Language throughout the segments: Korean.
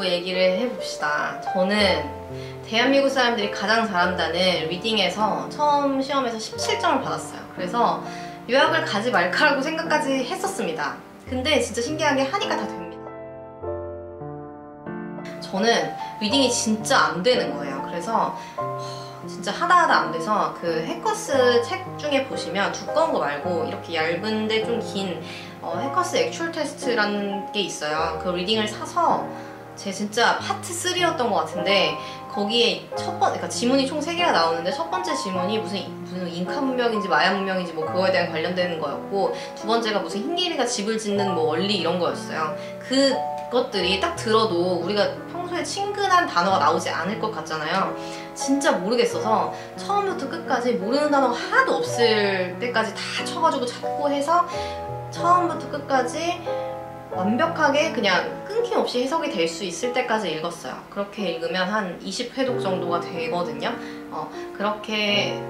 얘기를 해봅시다. 저는 대한민국 사람들이 가장 잘한다는 리딩에서 처음 시험에서 17점을 받았어요. 그래서 유학을 가지 말까라고 생각까지 했었습니다. 근데 진짜 신기한 게 하니까 다 됩니다. 저는 리딩이 진짜 안 되는 거예요. 그래서 진짜 하다 안 돼서 그 해커스 책 중에 보시면 두꺼운 거 말고 이렇게 얇은데 좀 긴 해커스 액츄얼 테스트라는 게 있어요. 그 리딩을 사서 제 진짜 파트 3였던 것 같은데 거기에 그러니까 지문이 총 3개가 나오는데 첫 번째 지문이 무슨 잉카 문명인지 마야 문명인지 뭐 그거에 대한 관련되는 거였고, 두 번째가 무슨 흰개미가 집을 짓는 뭐 원리 이런 거였어요. 그것들이 딱 들어도 우리가 평소에 친근한 단어가 나오지 않을 것 같잖아요. 진짜 모르겠어서 처음부터 끝까지 모르는 단어가 하나도 없을 때까지 다 쳐가지고 찾고 해서 처음부터 끝까지 완벽하게 그냥 끊김없이 해석이 될 수 있을 때까지 읽었어요. 그렇게 읽으면 한 20회독 정도가 되거든요. 그렇게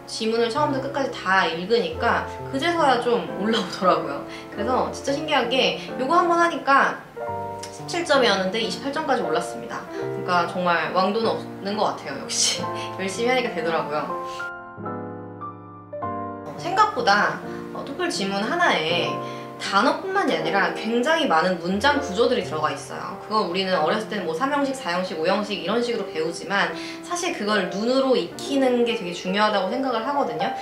지문을 처음부터 끝까지 다 읽으니까 그제서야 좀 올라오더라고요. 그래서 진짜 신기한 게 요거 한번 하니까 17점이었는데 28점까지 올랐습니다. 그러니까 정말 왕도는 없는 것 같아요. 역시 열심히 하니까 되더라고요. 생각보다 토플 지문 하나에 단어뿐만이 아니라 굉장히 많은 문장 구조들이 들어가 있어요. 그걸 우리는 어렸을 때는 뭐 3형식, 4형식, 5형식 이런 식으로 배우지만 사실 그걸 눈으로 익히는 게 되게 중요하다고 생각을 하거든요.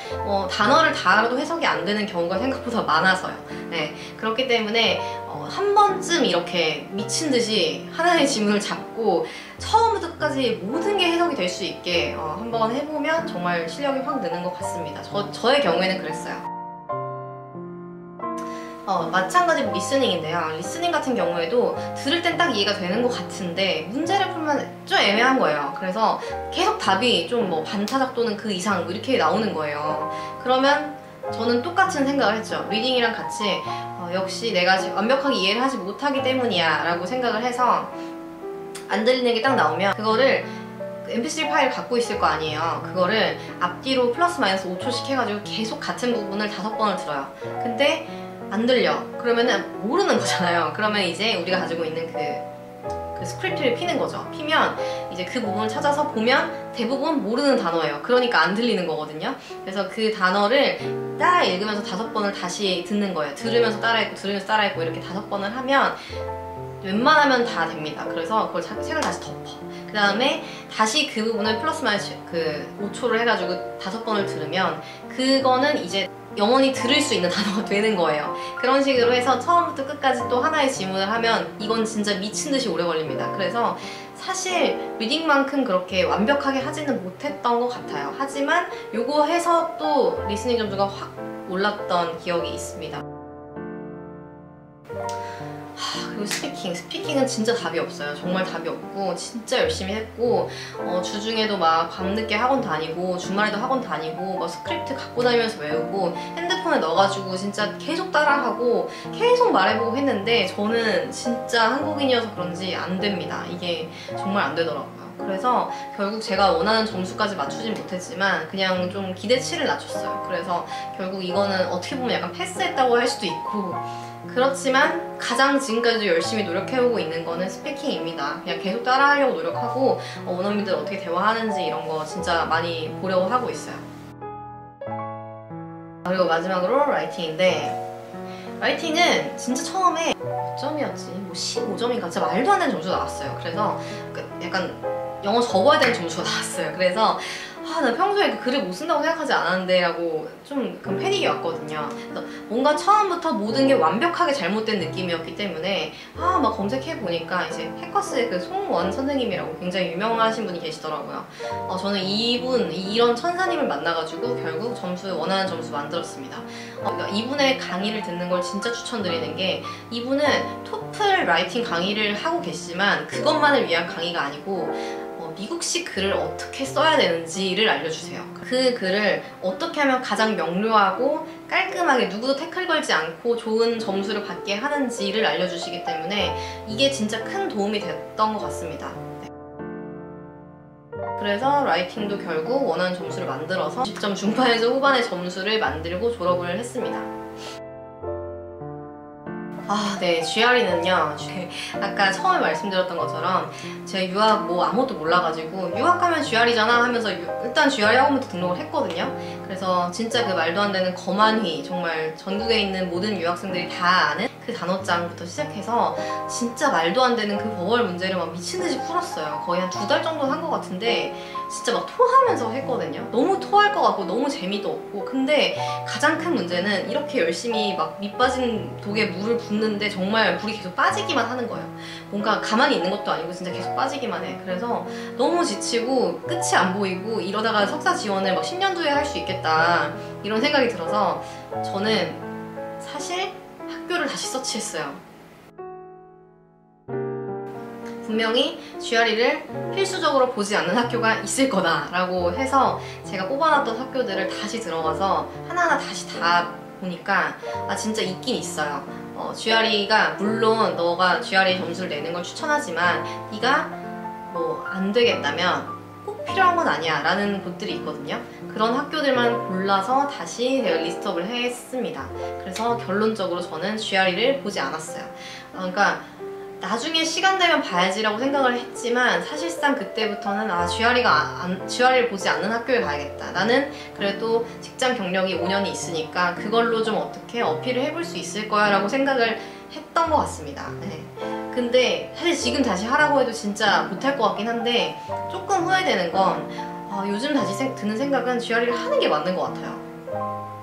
단어를 다 알아도 해석이 안 되는 경우가 생각보다 많아서요. 네, 그렇기 때문에 한 번쯤 이렇게 미친 듯이 하나의 지문을 잡고 처음부터 끝까지 모든 게 해석이 될 수 있게 한번 해보면 정말 실력이 확 느는 것 같습니다. 저의 경우에는 그랬어요. 마찬가지로 리스닝인데요. 리스닝 같은 경우에도 들을 땐 딱 이해가 되는 것 같은데 문제를 풀면 좀 애매한 거예요. 그래서 계속 답이 좀 뭐 반타작 또는 그 이상 뭐 이렇게 나오는 거예요. 그러면 저는 똑같은 생각을 했죠. 리딩이랑 같이 역시 내가 완벽하게 이해를 하지 못하기 때문이야 라고 생각을 해서 안 들리는 게 딱 나오면 그거를 mp3 파일을 갖고 있을 거 아니에요. 그거를 앞뒤로 플러스 마이너스 5초씩 해가지고 계속 같은 부분을 5번을 들어요. 근데 안 들려. 그러면은 모르는 거잖아요. 그러면 이제 우리가 가지고 있는 그 스크립트를 피는 거죠. 피면 이제 그 부분을 찾아서 보면 대부분 모르는 단어예요. 그러니까 안 들리는 거거든요. 그래서 그 단어를 따라 읽으면서 5번을 다시 듣는 거예요. 들으면서 따라했고 들으면서 따라했고 이렇게 5번을 하면 웬만하면 다 됩니다. 그래서 그걸 책을 다시 덮어. 그 다음에 다시 그 부분을 플러스 마이너스 그 5초를 해가지고 5번을 들으면 그거는 이제 영원히 들을 수 있는 단어가 되는 거예요. 그런 식으로 해서 처음부터 끝까지 또 하나의 지문을 하면 이건 진짜 미친 듯이 오래 걸립니다. 그래서 사실 리딩만큼 그렇게 완벽하게 하지는 못했던 것 같아요. 하지만 요거 해서 또 리스닝 점수가 확 올랐던 기억이 있습니다. 그리고 스피킹은 진짜 답이 없어요. 정말 답이 없고 진짜 열심히 했고 주중에도 막 밤늦게 학원 다니고 주말에도 학원 다니고 막 스크립트 갖고 다니면서 외우고 핸드폰에 넣어가지고 진짜 계속 따라하고 계속 말해보고 했는데 저는 진짜 한국인이어서 그런지 안 됩니다. 이게 정말 안 되더라고요. 그래서 결국 제가 원하는 점수까지 맞추진 못했지만 그냥 좀 기대치를 낮췄어요. 그래서 결국 이거는 어떻게 보면 약간 패스했다고 할 수도 있고, 그렇지만 가장 지금까지도 열심히 노력해오고 있는 거는 스피킹입니다. 그냥 계속 따라하려고 노력하고 원어민들 어떻게 대화하는지 이런 거 진짜 많이 보려고 하고 있어요. 그리고 마지막으로 라이팅인데, 라이팅은 진짜 처음에 몇 점이었지? 뭐 15점인가? 진짜 말도 안 되는 점수가 나왔어요. 그래서 약간 영어 접어야 되는 점수가 나왔어요. 그래서 나 평소에 글을 못 쓴다고 생각하지 않았는데 라고 좀 그런 패닉이 왔거든요. 그래서 뭔가 처음부터 모든 게 완벽하게 잘못된 느낌이었기 때문에 막 검색해보니까 이제 해커스의 그 송원 선생님이라고 굉장히 유명하신 분이 계시더라고요. 저는 이런 천사님을 만나가지고 결국 원하는 점수 만들었습니다. 그러니까 이분의 강의를 듣는 걸 진짜 추천드리는 게, 이분은 토플 라이팅 강의를 하고 계시지만 그것만을 위한 강의가 아니고 미국식 글을 어떻게 써야 되는지를 알려주세요. 그 글을 어떻게 하면 가장 명료하고 깔끔하게 누구도 태클 걸지 않고 좋은 점수를 받게 하는지를 알려주시기 때문에 이게 진짜 큰 도움이 됐던 것 같습니다. 그래서 라이팅도 결국 원하는 점수를 만들어서 10점 중반에서 후반의 점수를 만들고 졸업을 했습니다. 네, GRE는요. 아까 처음에 말씀드렸던 것처럼 제가 유학 뭐 아무것도 몰라가지고 유학하면 GRE잖아 하면서 일단 GRE 학원부터 등록을 했거든요. 그래서 진짜 그 말도 안 되는 거만휘, 정말 전국에 있는 모든 유학생들이 다 아는 그 단어장부터 시작해서 진짜 말도 안 되는 그 버벌 문제를 막 미친듯이 풀었어요. 거의 한 2달 정도 한 것 같은데 진짜 막 토하면서 했거든요. 너무 토할 것 같고 너무 재미도 없고. 근데 가장 큰 문제는 이렇게 열심히 막 밑 빠진 독에 물을 붓는데 정말 물이 계속 빠지기만 하는 거예요. 뭔가 가만히 있는 것도 아니고 진짜 계속 빠지기만 해. 그래서 너무 지치고 끝이 안 보이고 이러다가 석사 지원을 막 10년 뒤에 할 수 있겠다 이런 생각이 들어서 저는 사실 학교를 다시 서치했어요. 분명히 GRE를 필수적으로 보지 않는 학교가 있을 거다라고 해서 제가 뽑아놨던 학교들을 다시 들어가서 하나하나 다시 다 보니까 진짜 있긴 있어요. GRE가 물론 너가 GRE 점수를 내는 걸 추천하지만 네가 뭐 안 되겠다면 꼭 필요한 건 아니야 라는 곳들이 있거든요. 그런 학교들만 골라서 다시 리스트업을 했습니다. 그래서 결론적으로 저는 GRE를 보지 않았어요. 그러니까 나중에 시간 되면 봐야지라고 생각을 했지만 사실상 그때부터는 GRE를 보지 않는 학교에 가야겠다. 나는 그래도 직장 경력이 5년이 있으니까 그걸로 좀 어떻게 어필을 해볼 수 있을 거야 라고 생각을 했던 것 같습니다. 네. 근데 사실 지금 다시 하라고 해도 진짜 못할 것 같긴 한데 조금 후회되는 건 요즘 다시 드는 생각은 GRE를 하는 게 맞는 것 같아요.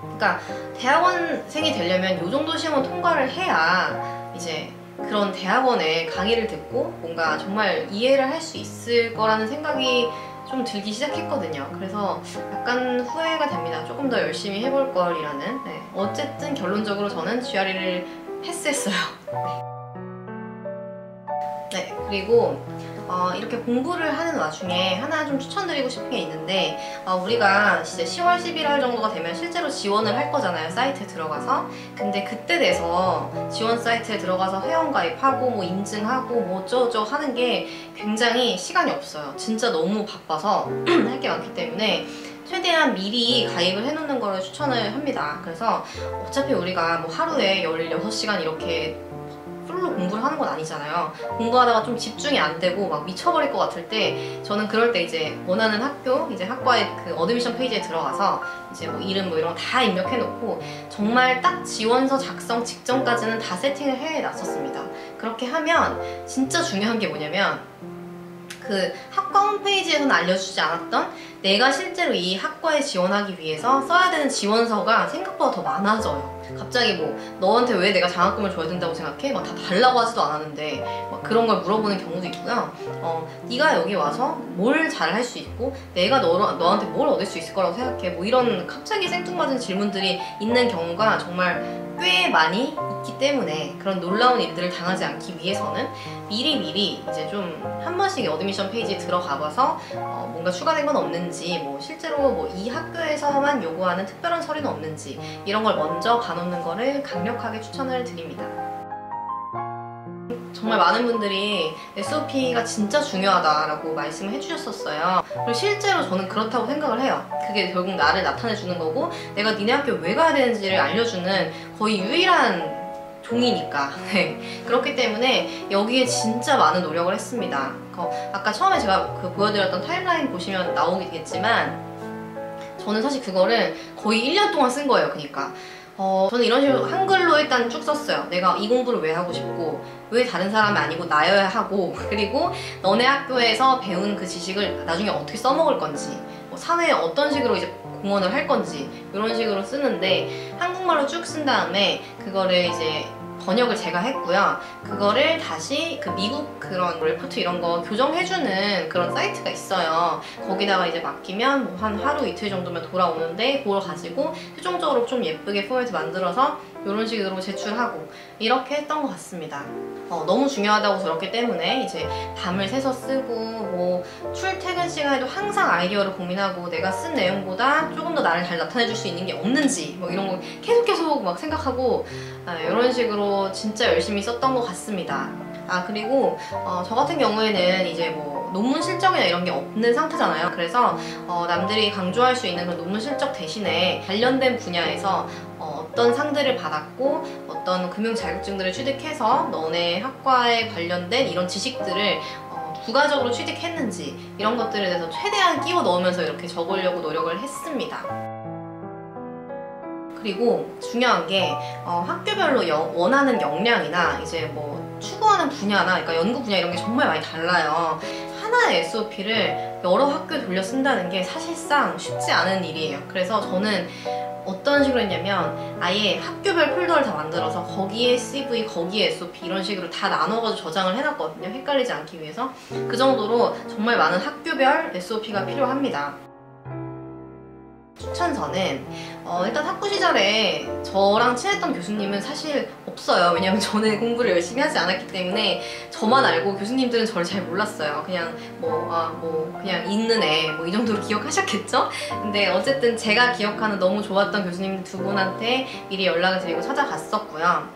그러니까 대학원생이 되려면 이 정도 시험은 통과를 해야 이제 그런 대학원에 강의를 듣고 뭔가 정말 이해를 할 수 있을 거라는 생각이 좀 들기 시작했거든요. 그래서 약간 후회가 됩니다. 조금 더 열심히 해볼 걸이라는. 네. 어쨌든 결론적으로 저는 GRE를 패스했어요. 네, 그리고 이렇게 공부를 하는 와중에 하나 좀 추천드리고 싶은 게 있는데 우리가 진짜 10월, 11월 정도가 되면 실제로 지원을 할 거잖아요. 사이트에 들어가서. 근데 그때 돼서 지원 사이트에 들어가서 회원가입하고 뭐 인증하고 뭐 어쩌고저쩌고 하는 게 굉장히 시간이 없어요. 진짜 너무 바빠서 할 게 많기 때문에 최대한 미리 가입을 해놓는 거를 추천을 합니다. 그래서 어차피 우리가 뭐 하루에 16시간 이렇게 풀로 공부를 하는 건 아니잖아요. 공부하다가 좀 집중이 안 되고 막 미쳐버릴 것 같을 때 저는 그럴 때 이제 원하는 학교, 이제 학과의 그 어드미션 페이지에 들어가서 이제 뭐 이름 뭐 이런 거 다 입력해놓고 정말 딱 지원서 작성 직전까지는 다 세팅을 해놨었습니다. 그렇게 하면 진짜 중요한 게 뭐냐면 그 학과 홈페이지에서는 알려주지 않았던 내가 실제로 이 학과에 지원하기 위해서 써야 되는 지원서가 생각보다 더 많아져요. 갑자기 뭐 너한테 왜 내가 장학금을 줘야 된다고 생각해? 막 다 달라고 하지도 않았는데 막 그런 걸 물어보는 경우도 있고요. 네가 여기 와서 뭘 잘 할 수 있고 내가 너한테 뭘 얻을 수 있을 거라고 생각해? 뭐 이런 갑자기 생뚱맞은 질문들이 있는 경우가 정말 꽤 많이 있기 때문에 그런 놀라운 일들을 당하지 않기 위해서는 미리 이제 좀 한 번씩 어드미션 페이지에 들어가봐서 뭔가 추가된 건 없는지, 뭐 실제로 뭐 이 학교에서만 요구하는 특별한 서류는 없는지 이런 걸 먼저 봐놓는 거를 강력하게 추천을 드립니다. 정말 많은 분들이 SOP가 진짜 중요하다라고 말씀을 해주셨었어요. 그리고 실제로 저는 그렇다고 생각을 해요. 그게 결국 나를 나타내주는 거고 내가 니네 학교 왜 가야 되는지를 알려주는 거의 유일한 종이니까. 네. 그렇기 때문에 여기에 진짜 많은 노력을 했습니다. 아까 처음에 제가 보여드렸던 타임라인 보시면 나오겠지만 저는 사실 그거를 거의 1년 동안 쓴 거예요. 그러니까 저는 이런 식으로 한글로 일단 쭉 썼어요. 내가 이 공부를 왜 하고 싶고 왜 다른 사람이 아니고 나여야 하고, 그리고 너네 학교에서 배운 그 지식을 나중에 어떻게 써먹을 건지, 뭐 사회에 어떤 식으로 이제 공헌을 할 건지 이런 식으로 쓰는데 한국말로 쭉 쓴 다음에 그거를 이제 번역을 제가 했고요. 그거를 다시 그 미국 그런 레포트 이런 거 교정해주는 그런 사이트가 있어요. 거기다가 이제 맡기면 뭐 한 하루 이틀 정도면 돌아오는데 그걸 가지고 최종적으로 좀 예쁘게 포맷 만들어서 이런 식으로 제출하고 이렇게 했던 것 같습니다. 너무 중요하다고 들었기 때문에 이제 밤을 새서 쓰고 뭐 출퇴근 시간에도 항상 아이디어를 고민하고 내가 쓴 내용보다 조금 더 나를 잘 나타내줄 수 있는 게 없는지 뭐 이런 거 계속 막 생각하고 이런 식으로 진짜 열심히 썼던 것 같습니다. 그리고 저 같은 경우에는 이제 뭐 논문 실적이나 이런 게 없는 상태잖아요. 그래서 남들이 강조할 수 있는 그런 논문 실적 대신에 관련된 분야에서 어떤 상들을 받았고 어떤 금융 자격증들을 취득해서 너네 학과에 관련된 이런 지식들을 부가적으로 취득했는지 이런 것들에 대해서 최대한 끼워 넣으면서 이렇게 적으려고 노력을 했습니다. 그리고 중요한 게 학교별로 원하는 역량이나 이제 뭐 추구하는 분야나 그러니까 연구 분야 이런 게 정말 많이 달라요. 하나의 SOP를 여러 학교에 돌려 쓴다는 게 사실상 쉽지 않은 일이에요. 그래서 저는 어떤 식으로 했냐면 아예 학교별 폴더를 다 만들어서 거기에 CV, 거기에 SOP 이런 식으로 다 나눠가지고 저장을 해놨거든요. 헷갈리지 않기 위해서. 그 정도로 정말 많은 학교별 SOP가 필요합니다. 추천서는 일단 학부 시절에 저랑 친했던 교수님은 사실 없어요. 왜냐면 저는 공부를 열심히 하지 않았기 때문에 저만 알고 교수님들은 저를 잘 몰랐어요. 그냥 그냥 있는 애 이 정도로 기억하셨겠죠? 근데 어쨌든 제가 기억하는 너무 좋았던 교수님 두 분한테 미리 연락을 드리고 찾아갔었고요.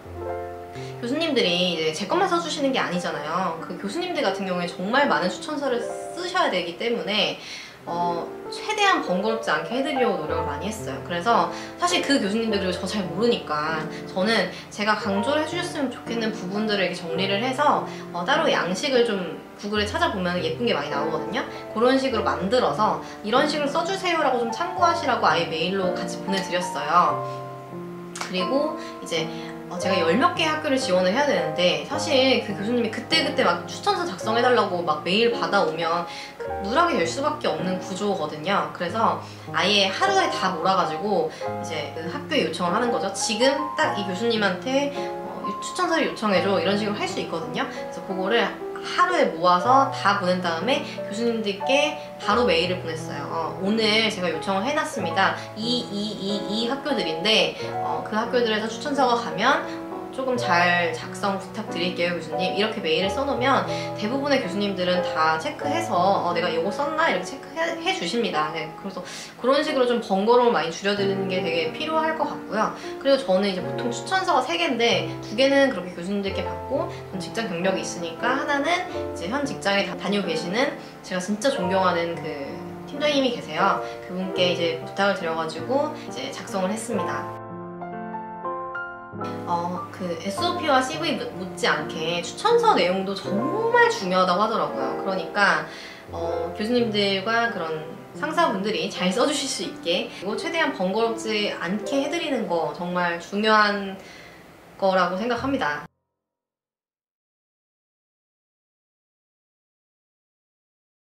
교수님들이 이제 제 것만 써주시는 게 아니잖아요. 그 교수님들 같은 경우에 정말 많은 추천서를 쓰셔야 되기 때문에 최대한 번거롭지 않게 해드리려고 노력을 많이 했어요. 그래서 사실 그 교수님들 그리고 저 잘 모르니까 저는 제가 강조를 해주셨으면 좋겠는 부분들을 이렇게 정리를 해서 따로 양식을 좀 구글에 찾아보면 예쁜 게 많이 나오거든요. 그런 식으로 만들어서 이런 식으로 써주세요 라고 좀 참고하시라고 아예 메일로 같이 보내드렸어요. 그리고 이제 제가 10몇 개의 학교를 지원을 해야 되는데 사실 그 교수님이 그때그때 막 추천서 작성해달라고 막 메일 받아오면 누락이 될 수밖에 없는 구조거든요. 그래서 아예 하루에 다 몰아가지고 이제 그 학교에 요청을 하는 거죠. 지금 딱 이 교수님한테 추천서를 요청해줘 이런 식으로 할 수 있거든요. 그래서 그거를 하루에 모아서 다 보낸 다음에 교수님들께 바로 메일을 보냈어요. 오늘 제가 요청을 해놨습니다. 이 학교들인데 그 학교들에서 추천서가 가면 조금 잘 작성 부탁드릴게요 교수님. 이렇게 메일을 써놓으면 대부분의 교수님들은 다 체크해서 내가 이거 썼나? 이렇게 체크해 주십니다. 네, 그래서 그런 식으로 좀 번거로움을 많이 줄여드리는 게 되게 필요할 것 같고요. 그리고 저는 이제 보통 추천서가 3개인데 2개는 그렇게 교수님들께 받고 전 직장 경력이 있으니까 하나는 이제 현 직장에 다니고 계시는 제가 진짜 존경하는 그 팀장님이 계세요. 그분께 이제 부탁을 드려가지고 이제 작성을 했습니다. 그 SOP와 CV 못지않게 추천서 내용도 정말 중요하다고 하더라고요. 그러니까 교수님들과 그런 상사분들이 잘 써주실 수 있게 그리고 최대한 번거롭지 않게 해드리는 거 정말 중요한 거라고 생각합니다.